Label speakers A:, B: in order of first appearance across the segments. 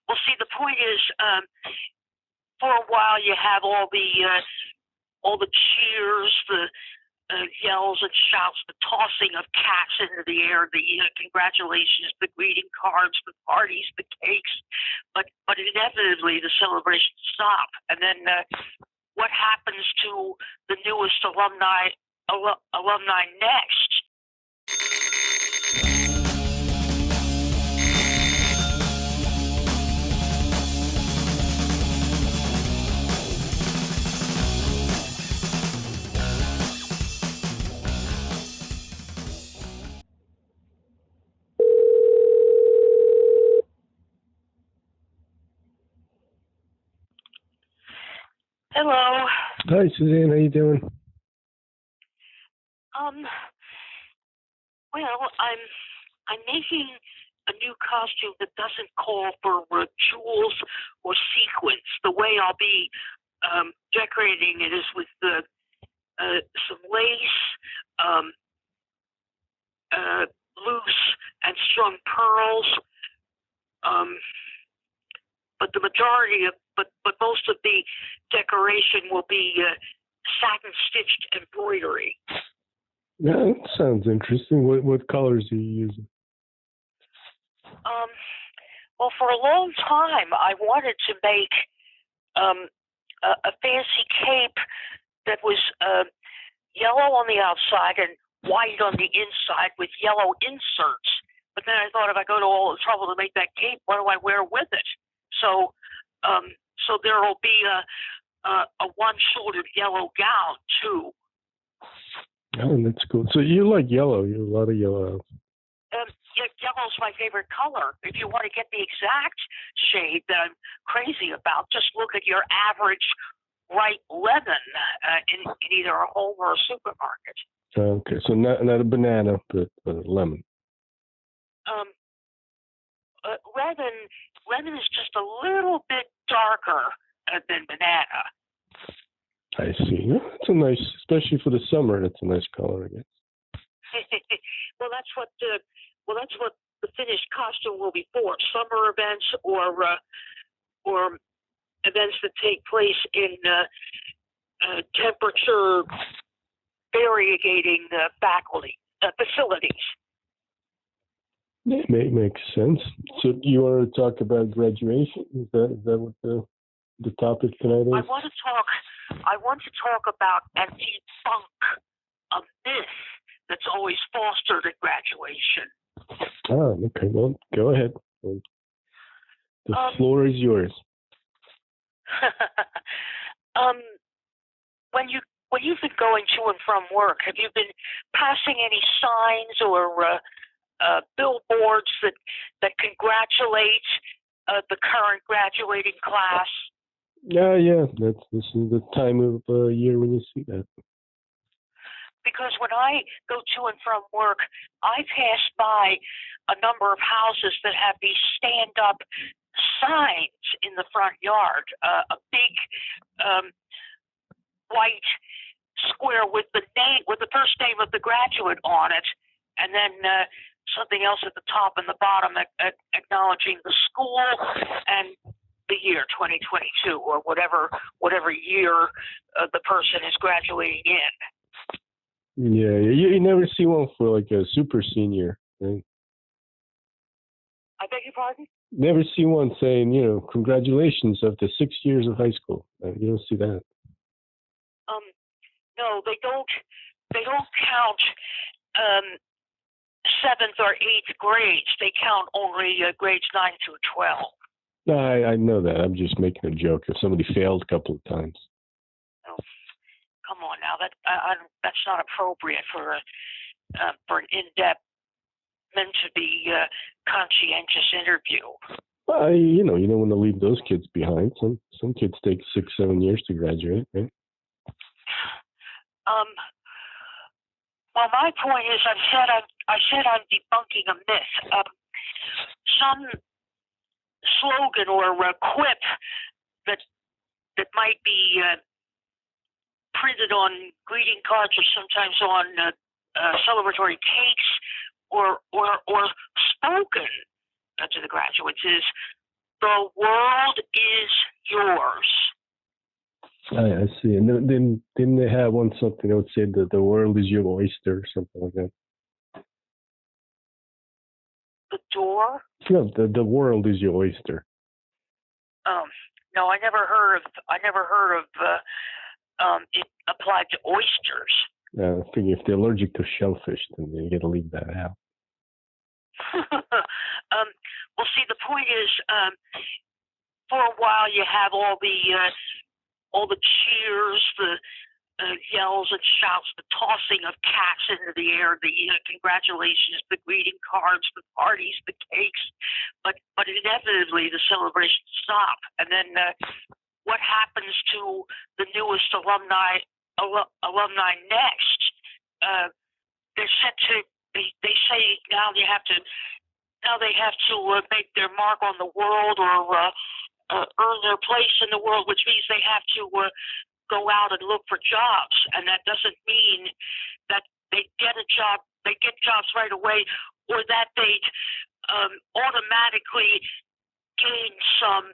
A: Well, see, the point is, for a while you have all the cheers, the yells and shouts, the tossing of cats into the air, the congratulations, the greeting cards, the parties, the cakes, but inevitably the celebrations stop. And then what happens to the newest alumni next? Hello.
B: Hi, Suzanne. How you doing?
A: Well, I'm making a new costume that doesn't call for jewels or sequins. The way I'll be decorating it is with some lace, loose and strung pearls. But the majority of, but most of the decoration will be satin stitched embroidery.
B: Yeah, that sounds interesting. What colors are you using?
A: Well, for a long time, I wanted to make a fancy cape that was yellow on the outside and white on the inside with yellow inserts. But then I thought, if I go to all the trouble to make that cape, what do I wear with it? So there will be a one-shouldered yellow gown too.
B: Oh, that's cool. So you like yellow? You have a lot of yellow.
A: Yeah, yellow's my favorite color. If you want to get the exact shade that I'm crazy about, just look at your average ripe lemon in either a home or a supermarket.
B: Okay, so not a banana, but a lemon.
A: Lemon is just a little bit darker than banana.
B: I see. It's a nice, especially for the summer. It's a nice color, I guess.
A: Well, that's what the finished costume will be for: summer events or events that take place in temperature variegating facilities.
B: Yeah, makes sense. So you want to talk about graduation? Is that what the topic tonight is?
A: I want to talk about and debunk a myth that's always fostered at graduation.
B: Oh, okay. Well, go ahead. The floor is yours.
A: When you've been going to and from work, have you been passing any signs or billboards that congratulate the current graduating class?
B: Yeah. This is the time of year when you see that.
A: Because when I go to and from work, I pass by a number of houses that have these stand-up signs in the front yard, a big white square with the first name of the graduate on it, and then something else at the top and the bottom acknowledging the school and the year 2022 or whatever year the person is graduating in.
B: Yeah, you never see one for like a super senior, right?
A: I beg your pardon?
B: Never see one saying, congratulations after 6 years of high school. You don't see that.
A: No, they don't count 7th or 8th grades. They count only grades 9 through 12.
B: No, I know that. I'm just making a joke. If somebody failed a couple of times.
A: Oh, come on now. That's not appropriate for an in-depth, meant to be conscientious interview.
B: You don't want to leave those kids behind. Some kids take 6-7 years to graduate, right?
A: Well, my point is, I said I'm debunking a myth. Some slogan or a quip that might be printed on greeting cards or sometimes on celebratory cakes or spoken to the graduates is, The world is yours.
B: I see. And then didn't they have one something that would say that the world is your oyster or something like that?
A: The door?
B: No, the world is your oyster.
A: No, I never heard of it applied to oysters.
B: I figure if they're allergic to shellfish, then you got to leave that out.
A: Well, see, the point is, for a while you have all the cheers, the yells and shouts, the tossing of cats into the air, the congratulations, the greeting cards, the parties, the cakes, but inevitably the celebrations stop. And then what happens to the newest alumni next? They're set to. They say now they have to make their mark on the world or earn their place in the world, which means they have to go out and look for jobs, and that doesn't mean that they get a job, they get jobs right away, or that they automatically gain some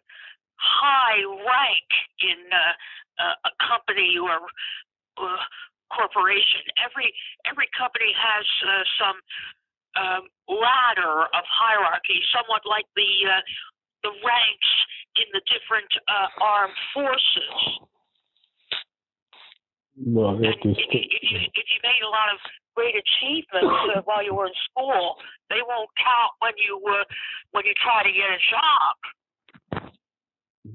A: high rank in a company or corporation. Every company has some ladder of hierarchy, somewhat like the ranks in the different armed forces.
B: Well,
A: if you made a lot of great achievements while you were in school, they won't count when you try to get a job.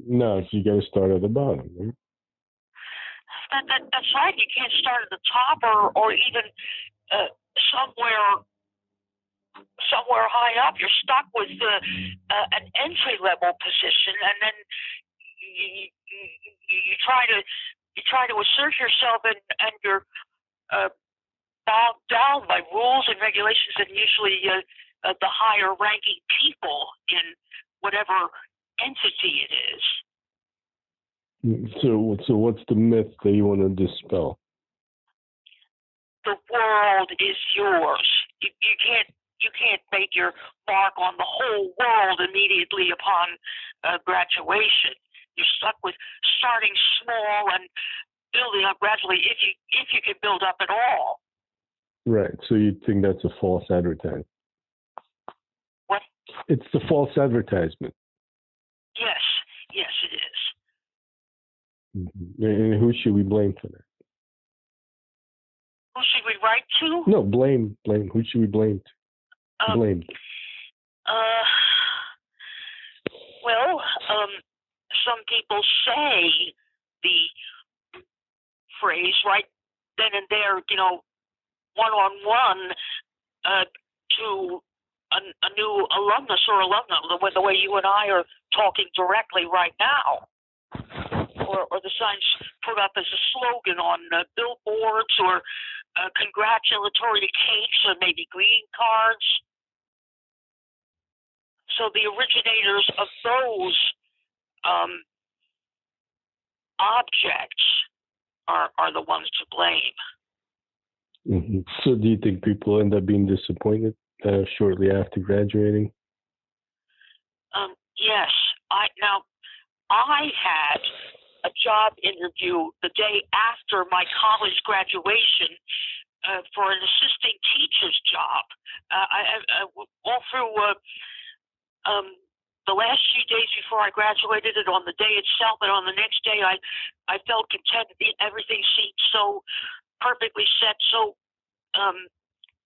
B: No, you got to start at the bottom. Right?
A: That's right. You can't start at the top or even somewhere high up. You're stuck with an entry level position, and then you try to assert yourself, and you're bogged down by rules and regulations, and usually the higher ranking people in whatever entity it is.
B: So what's the myth that you want to dispel?
A: The world is yours. You can't make your mark on the whole world immediately upon graduation. You're stuck with starting small and building up gradually, if you can build up at all.
B: Right. So you think that's a false advertisement?
A: What?
B: It's the false advertisement.
A: Yes, it is.
B: Mm-hmm. And who should we blame for that?
A: Who should we write to?
B: No, blame. Who should we blame to? Blame.
A: Well, some people say the phrase right then and there, one-on-one to a new alumnus or alumna, the way you and I are talking directly right now, or the signs put up as a slogan on billboards or congratulatory cakes or maybe greeting cards. So the originators of those objects are the ones to blame.
B: Mm-hmm. So do you think people end up being disappointed shortly after graduating?
A: Yes. I had a job interview the day after my college graduation for an assistant teacher's job. I all through the last few days before I graduated, and on the day itself, and on the next day, I felt content. Everything seemed so perfectly set, so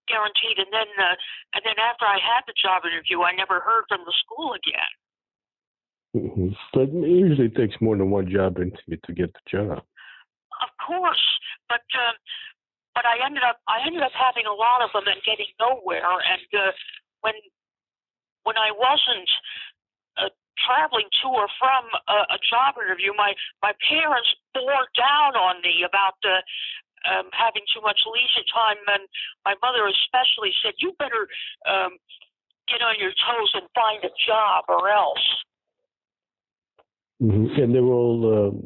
A: guaranteed. And then after I had the job interview, I never heard from the school again.
B: Mm-hmm. But it usually takes more than one job interview to get the job.
A: Of course, but I ended up having a lot of them and getting nowhere. And when I wasn't traveling to or from a job interview, my parents bore down on me about having too much leisure time, and my mother especially said, "You better get on your toes and find a job, or else."
B: Mm-hmm. And they were all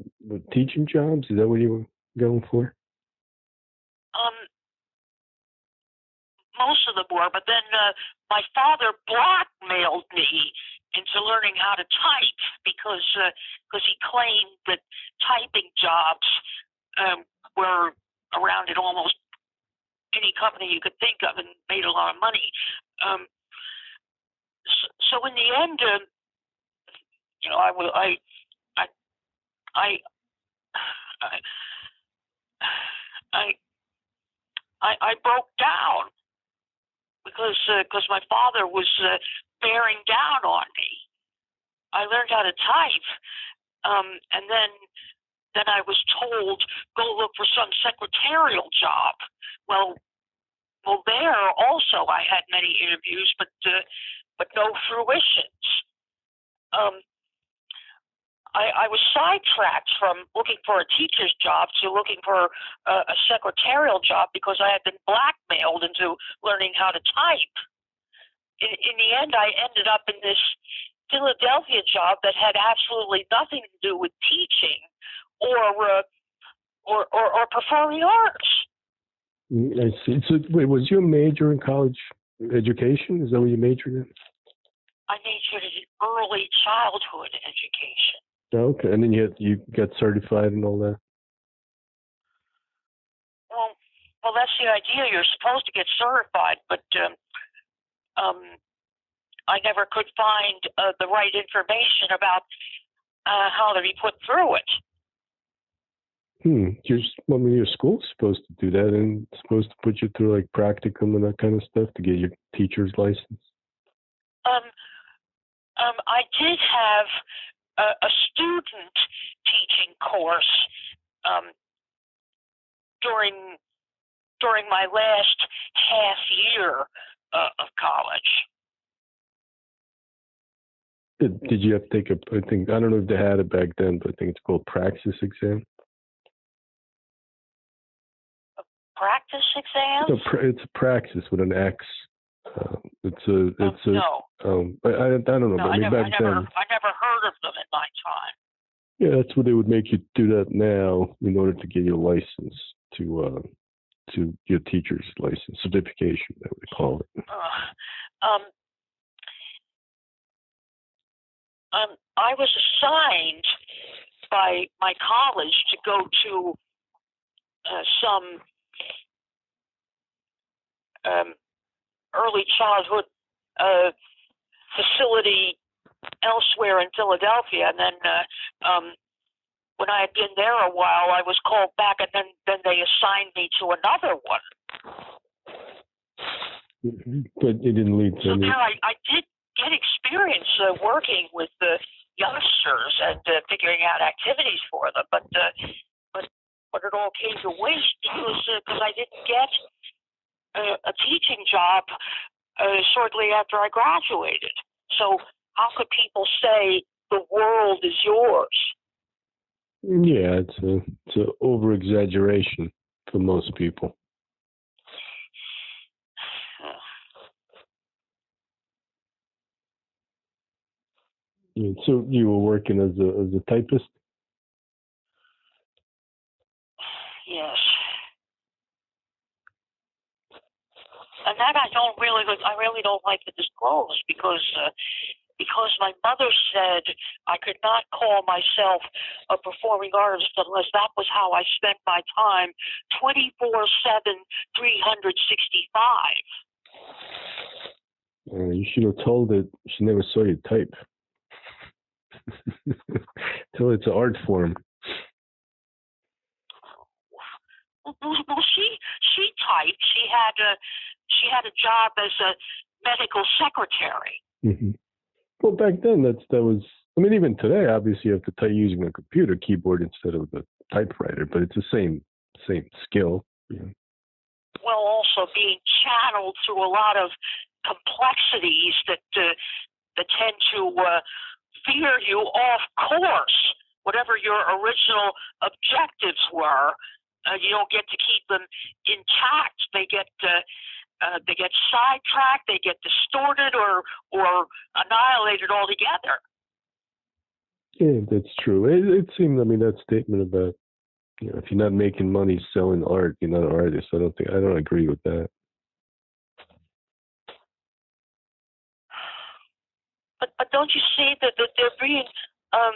B: teaching jobs? Is that what you were going for?
A: Most of them were, but then my father blackmailed me into learning how to type because he claimed that typing jobs were around at almost any company you could think of and made a lot of money. So in the end, I broke down because my father was bearing down on me. I learned how to type, and then I was told, go look for some secretarial job. Well, there also I had many interviews, but no fruitions. I was sidetracked from looking for a teacher's job to looking for a secretarial job because I had been blackmailed into learning how to type. In the end, I ended up in this Philadelphia job that had absolutely nothing to do with teaching or performing arts.
B: I see. So, wait, was your major in college education? Is that what you majored in?
A: I majored in early childhood education.
B: Okay, and then you got certified and all that.
A: Well, that's the idea. You're supposed to get certified, but I never could find the right information about how to be put through it.
B: Your school's supposed to do that, and it's supposed to put you through like practicum and that kind of stuff to get your teacher's license.
A: I did have a student teaching course during my last half year of college.
B: Did you have to take I don't know if they had it back then, but I think it's called praxis exam.
A: Practice exam?
B: It's a praxis with an X.
A: No.
B: I don't know.
A: No,
B: but I never heard
A: of them in my time.
B: Yeah, that's what they would make you do that now in order to get your license to your teacher's license certification. That we call it.
A: I was assigned by my college to go to some early childhood facility elsewhere in Philadelphia, and then when I had been there a while, I was called back, and then they assigned me to another one.
B: Mm-hmm. But it didn't lead to
A: so there I did get experience working with the youngsters and figuring out activities for them, but it all came to waste because I didn't get a teaching job shortly after I graduated. So how could people say the world is yours?
B: Yeah, it's an over-exaggeration for most people. So you were working as a typist?
A: Yes. And that I really don't like to disclose because my mother said I could not call myself a performing artist unless that was how I spent my time 24/7, 365.
B: You should have told her she never saw you type. Tell her it's an art form.
A: Well, she typed. She had a job as a medical secretary.
B: Mm-hmm. Well, back then that was. I mean, even today, obviously, you have to type using a computer keyboard instead of the typewriter, but it's the same skill. Yeah.
A: Well, also being channeled through a lot of complexities that tend to veer you off course. Whatever your original objectives were, you don't get to keep them intact. They get sidetracked, they get distorted, or annihilated altogether.
B: Yeah, that's true. It seemed. I mean, that statement about if you're not making money selling art, you're not an artist. I don't agree with that.
A: but don't you see that they're being um,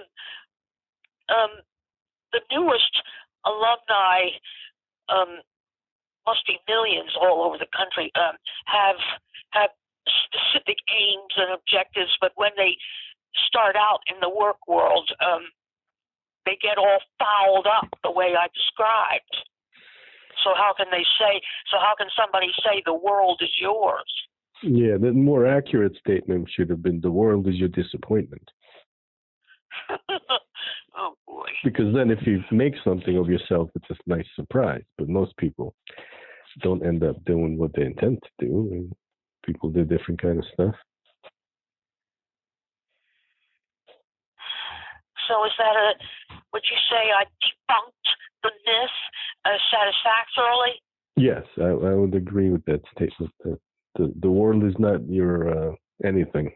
A: the newest alumni, must be millions all over the country, have specific aims and objectives, but when they start out in the work world, they get all fouled up the way I described. So how can somebody say the world is yours?
B: Yeah, the more accurate statement should have been the world is your disappointment.
A: Oh boy.
B: Because then if you make something of yourself, it's a nice surprise. But most people don't end up doing what they intend to do. And people do different kind of stuff.
A: So is that would you say I debunked the myth satisfactorily?
B: Yes, I would agree with that statement. That the world is not your anything.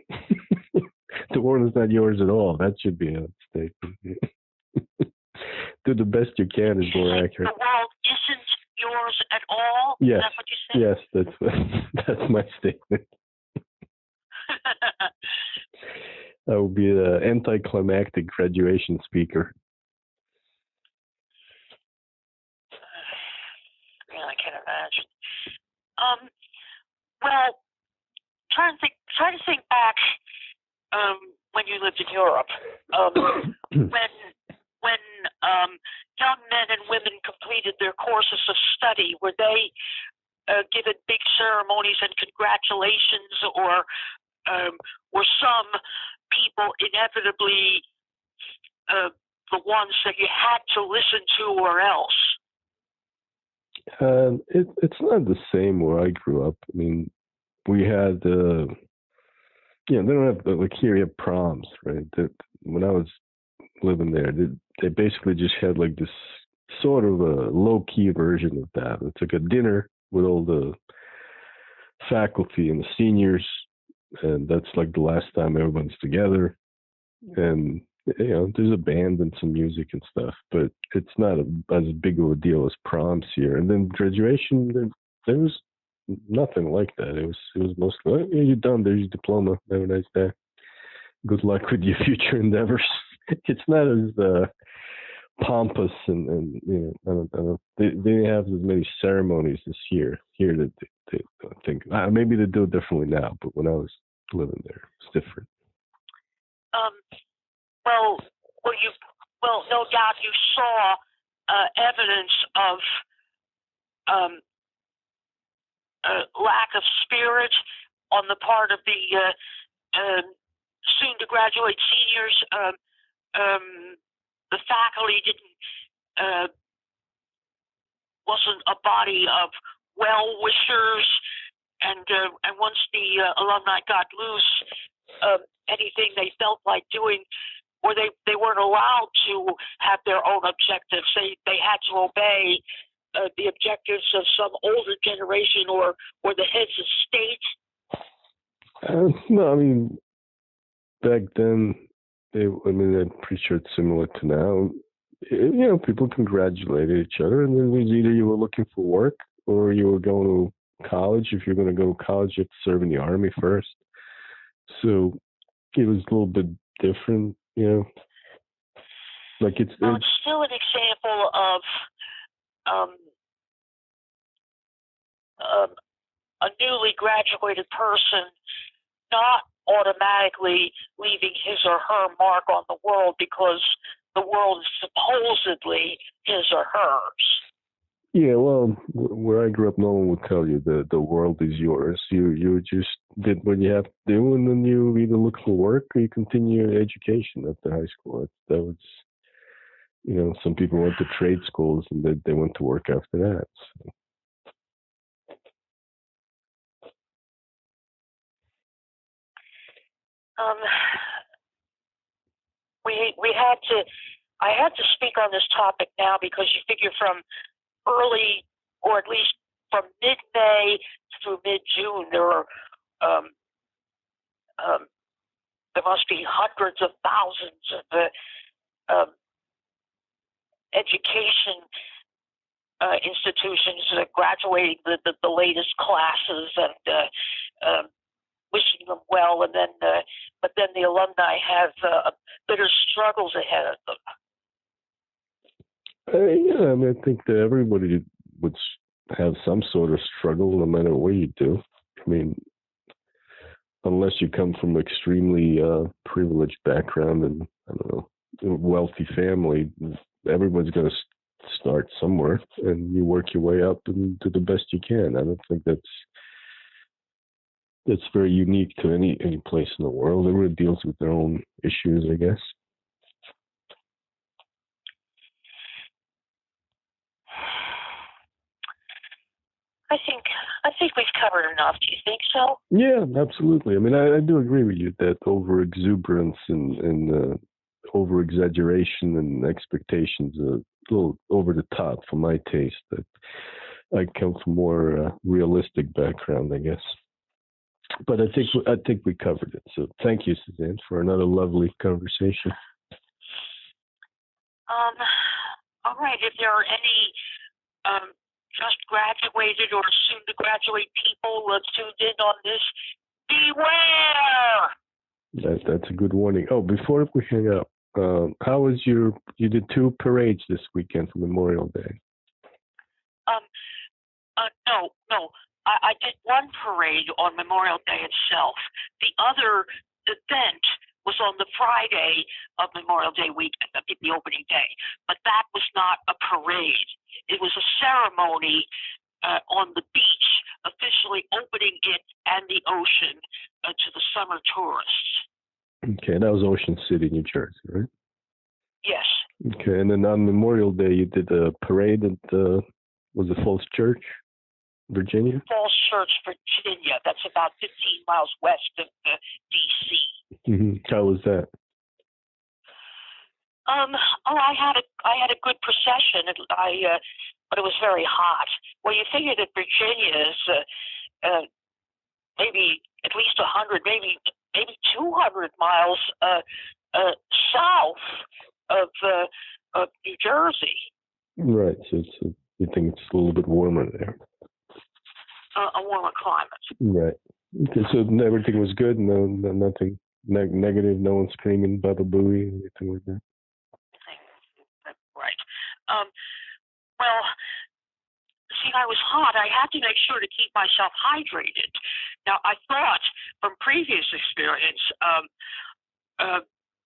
B: The world is not yours at all. That should be a statement. Do the best you can is more accurate.
A: The world isn't yours at all?
B: Yes.
A: Is that what you said?
B: Yes, that's my statement. I will be an anticlimactic graduation speaker.
A: Yeah, I can imagine. Well, try to think back when you lived in Europe. When young men and women completed their courses of study, were they given big ceremonies and congratulations, or were some people inevitably the ones that you had to listen to, or else?
B: It's not the same where I grew up. I mean, we had, they don't have, like here you have proms, right? When I was living there, they basically just had like this sort of a low-key version of that. It's like a dinner with all the faculty and the seniors, and that's like the last time everyone's together. And there's a band and some music and stuff, but it's not as big of a deal as proms here. And then graduation, there was nothing like that. It was mostly, you're done. There's your diploma. Have a nice day. Good luck with your future endeavors. It's not as pompous and I don't. They have as many ceremonies as here that they think maybe they do it differently now. But when I was living there, it's different.
A: Well, no doubt you saw evidence of lack of spirit on the part of the soon-to-graduate seniors. The faculty wasn't a body of well-wishers, and once the alumni got loose, anything they felt like doing, or they weren't allowed to have their own objectives. They had to obey the objectives of some older generation or the heads of state.
B: No, I mean, back then, I'm pretty sure it's similar to now. People congratulated each other, and then it was either you were looking for work or you were going to college. If you're going to go to college, you have to serve in the Army first. So it was a little bit different, Like it's
A: still an example of a newly graduated person not automatically leaving his or her mark on the world because the world is supposedly his or hers.
B: Yeah, well, where I grew up, no one would tell you the world is yours. You just did what you have to do, and then you either look for work or you continue your education after high school. That was, some people went to trade schools and they went to work after that. So.
A: I had to speak on this topic now because you figure from early, or at least from mid-May through mid-June, there must be hundreds of thousands of education institutions graduating the latest classes, and wishing them well, and then but then the alumni have bitter struggles ahead of them.
B: Yeah, I mean, I think that everybody would have some sort of struggle, no matter what you do. I mean, unless you come from an extremely privileged background and, I don't know, a wealthy family, everyone's going to start somewhere, and you work your way up and do the best you can. I don't think that's very unique to any place in the world. Everyone deals with their own issues, I guess.
A: I think we've covered enough. Do you think so?
B: Yeah, absolutely. I mean, I do agree with you that over exuberance and over exaggeration and expectations are a little over the top for my taste. That I come from more realistic background, I guess. But I think we covered it. So thank you, Suzanne, for another lovely conversation.
A: All right. If there are any just graduated or soon to graduate people tuned in on this, beware!
B: That's a good warning. Oh, before we hang up, how was you did 2 parades this weekend for Memorial Day?
A: No. I did one parade on Memorial Day itself. The other event was on the Friday of Memorial Day weekend, the opening day. But that was not a parade. It was a ceremony on the beach, officially opening it and the ocean to the summer tourists.
B: Okay, that was Ocean City, New Jersey, right?
A: Yes.
B: Okay, and then on Memorial Day, you did a parade at was it Falls Church, Virginia?
A: Falls Church, Virginia. That's about 15 miles west of D.C.
B: Mm-hmm. How was that?
A: I had a good procession. But it was very hot. Well, you figure that Virginia is maybe at least 100, maybe 200 miles south of New Jersey.
B: Right. So you think it's a little bit warmer there?
A: A warmer climate.
B: Right. Okay. So everything was good. No, nothing negative. No one screaming Baba Booey, anything like that.
A: Right. Well, see, I was hot. I had to make sure to keep myself hydrated. Now, I thought from previous experience,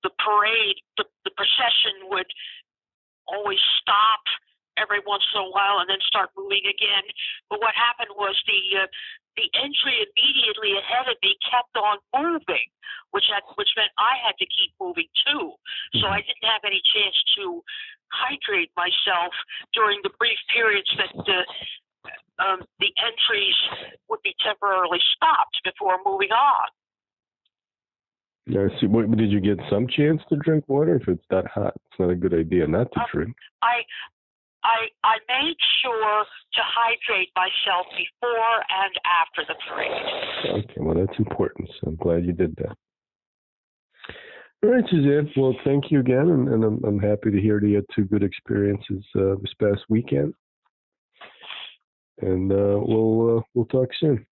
A: the parade, the procession would always stop every once in a while and then start moving again. But what happened was the entry immediately ahead of me kept on moving, which meant I had to keep moving too. So I didn't have any chance to hydrate myself during the brief periods that the entries would be temporarily stopped before moving on.
B: Yeah, see, did you get some chance to drink water? If it's that hot, it's not a good idea not to drink.
A: I made sure to hydrate myself before and after the parade. Okay,
B: well, that's important. So I'm glad you did that. All right, Suzanne. Well, thank you again, and I'm happy to hear that you had 2 good experiences this past weekend. And we'll talk soon.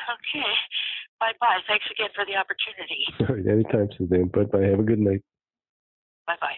A: Okay. Bye-bye. Thanks again for the opportunity.
B: All right. Anytime, Suzanne. Bye-bye. Have a good night.
A: Bye-bye.